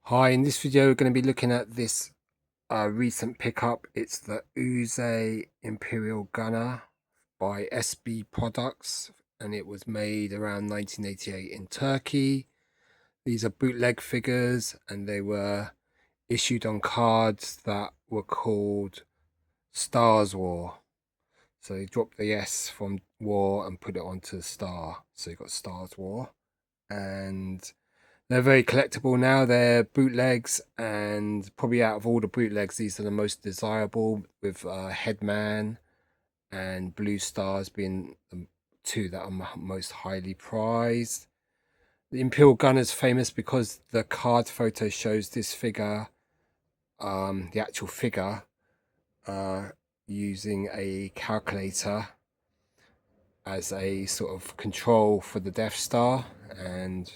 Hi, in this video we're going to be looking at this recent pickup. It's the Uzay Imperial Gunner by SB Products, and it was made around 1988 in Turkey. These are bootleg figures, and they were issued on cards that were called Stars War. So they dropped the S from War and put it onto Star, so you got Stars War. And they're very collectible now. They're bootlegs, and probably out of all the bootlegs, these are the most desirable, with Headman and Blue Stars being the two that are most highly prized. The Imperial Gunner is famous because the card photo shows this figure, the actual figure, using a calculator as a sort of control for the Death Star, and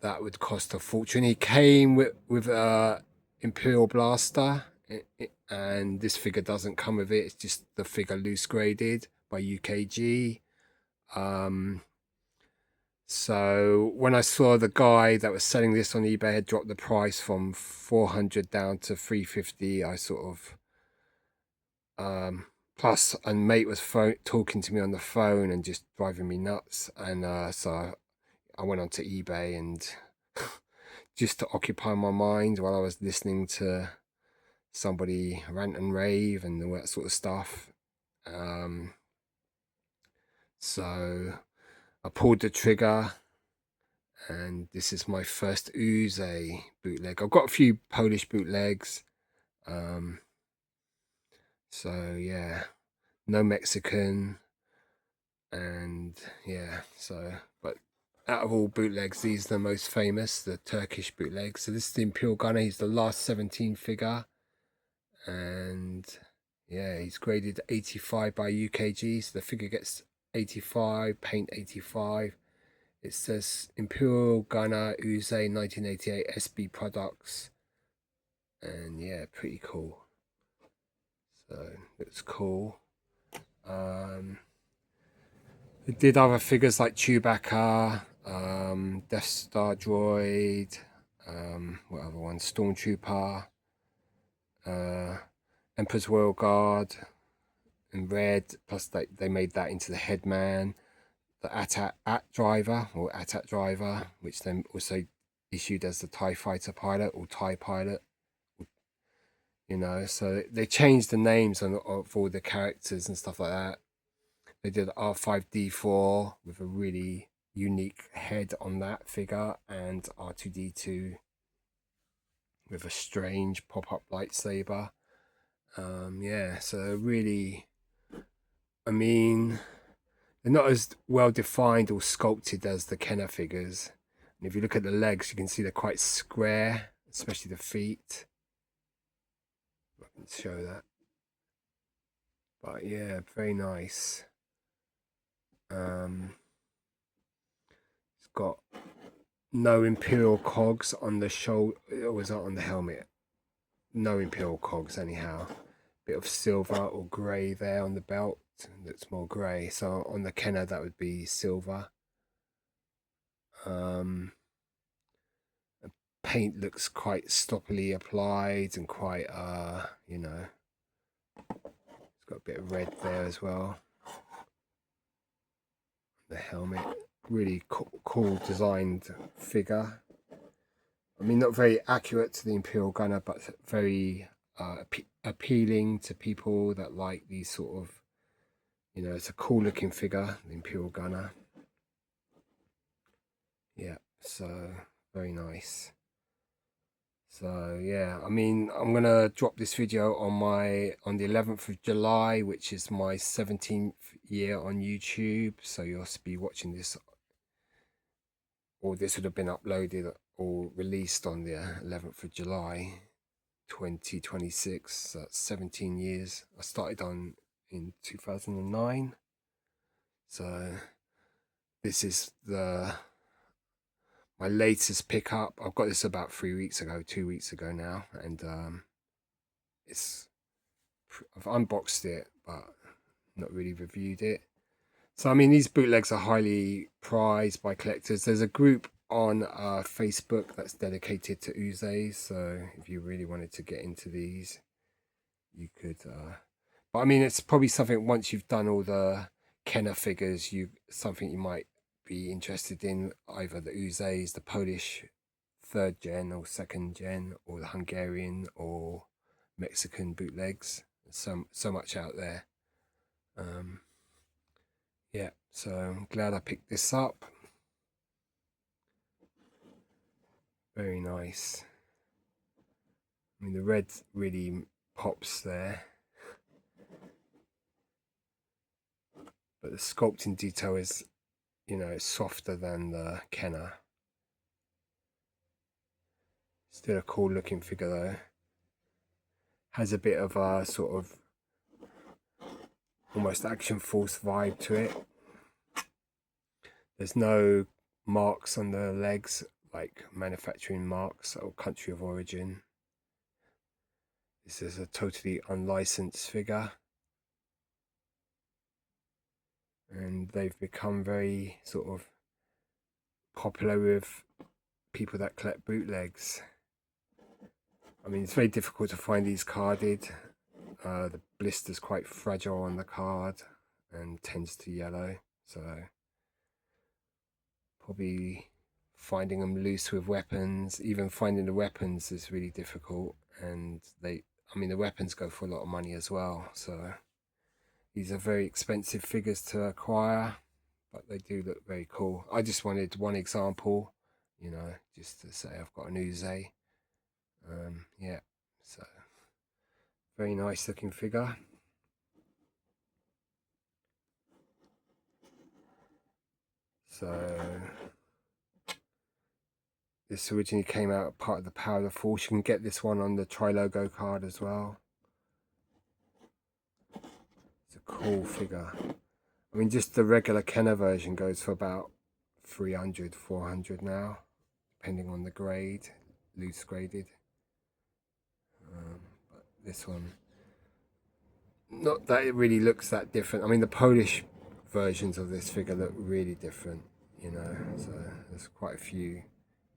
that would cost a fortune. He came with a Imperial Blaster, and this figure doesn't come with it. It's just the figure loose graded by UKG. So when I saw the guy that was selling this on eBay had dropped the price from 400 down to 350, I sort of plus a mate was talking to me on the phone and just driving me nuts, and so I went onto eBay and just to occupy my mind while I was listening to somebody rant and rave and all that sort of stuff. So I pulled the trigger, and this is my first Uzay bootleg. I've got a few Polish bootlegs. So yeah, no Mexican, and yeah, so but out of all bootlegs, these are the most famous, the Turkish bootlegs. So this is the Imperial Gunner. He's the last 17 figure, and yeah, he's graded 85 by UKG, so the figure gets 85, paint 85. It says Imperial Gunner Uzay 1988 SB Products, and yeah, pretty cool. So it's cool. They did other figures like Chewbacca, Death Star Droid, what other one? Stormtrooper, Emperor's Royal Guard in red, plus they made that into the Headman, the AT driver, or AT driver, which then also issued as the TIE Fighter pilot or TIE pilot. You know, so they changed the names of all the characters and stuff like that. They did R5D4 with a really unique head on that figure, and R2D2 with a strange pop-up lightsaber. Yeah, so really, I mean, they're not as well defined or sculpted as the Kenner figures. And if you look at the legs, you can see they're quite square, especially the feet. I can show that. But yeah, very nice. It's got no Imperial cogs on the shoulder, or was that on the helmet? No Imperial cogs anyhow. Bit of silver or grey there on the belt. That's more grey. So on the Kenner that would be silver. Paint looks quite stoppily applied and quite you know, it's got a bit of red there as well. The helmet, really cool designed figure. I mean, not very accurate to the Imperial Gunner, but very appealing to people that like these sort of, you know, it's a cool looking figure, the Imperial Gunner. Yeah, so very nice. So yeah, I mean, I'm gonna drop this video on the 11th of July, which is my 17th year on YouTube. So you'll be watching this, or this would have been uploaded or released on the 11th of July 2026. So that's 17 years. I started on in 2009. So this is my latest pickup. I've got this about 2 weeks ago now, and I've unboxed it but not really reviewed it. So I mean, these bootlegs are highly prized by collectors. There's a group on Facebook that's dedicated to Uzay, so if you really wanted to get into these, you could. But I mean, it's probably something once you've done all the Kenner figures, something you might be interested in, either the Uzays, the Polish 3rd gen or 2nd gen, or the Hungarian or Mexican bootlegs. So much out there. Yeah, so I'm glad I picked this up. Very nice. I mean, the red really pops there, but the sculpting detail is, softer than the Kenner. Still a cool looking figure though. Has a bit of a sort of almost Action Force vibe to it. There's no marks on the legs, like manufacturing marks or country of origin. This is a totally unlicensed figure. And they've become very sort of popular with people that collect bootlegs. I mean, it's very difficult to find these carded. The blister's quite fragile on the card and tends to yellow, so probably finding them loose with weapons, even finding the weapons is really difficult, and the weapons go for a lot of money as well, so these are very expensive figures to acquire, but they do look very cool. I just wanted one example, just to say I've got an Uzay. Yeah, so very nice looking figure. So this originally came out part of the Power of the Force. You can get this one on the Tri-Logo card as well. It's a cool figure. I mean, just the regular Kenner version goes for about 300, 400 now, depending on the grade, loose graded. But this one, not that it really looks that different. I mean, the Polish versions of this figure look really different, so there's quite a few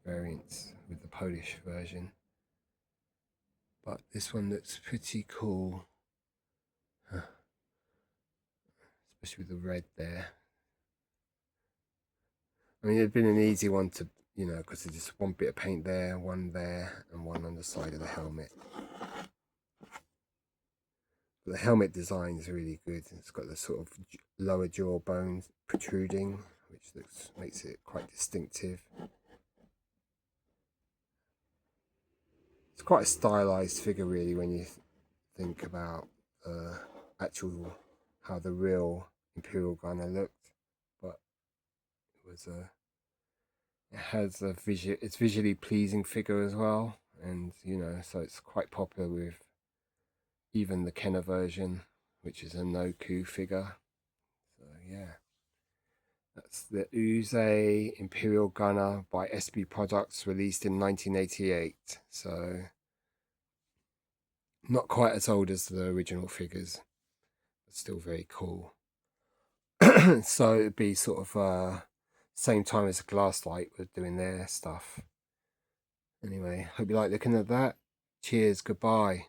variants with the Polish version, but this one looks pretty cool, especially with the red there. I mean, it'd been an easy one to, because there's just one bit of paint there, and one on the side of the helmet. But the helmet design is really good. It's got the sort of lower jaw bones protruding, which makes it quite distinctive. It's quite a stylized figure, really, when you think about how the real Imperial Gunner looked. But it's visually pleasing figure as well, and so it's quite popular with even the Kenner version, which is a no-coup figure. So yeah, that's the Uzay Imperial Gunner by SB Products, released in 1988. So not quite as old as the original figures, but still very cool. So it'd be sort of same time as Glasslight were doing their stuff. Anyway, hope you like looking at that. Cheers, goodbye.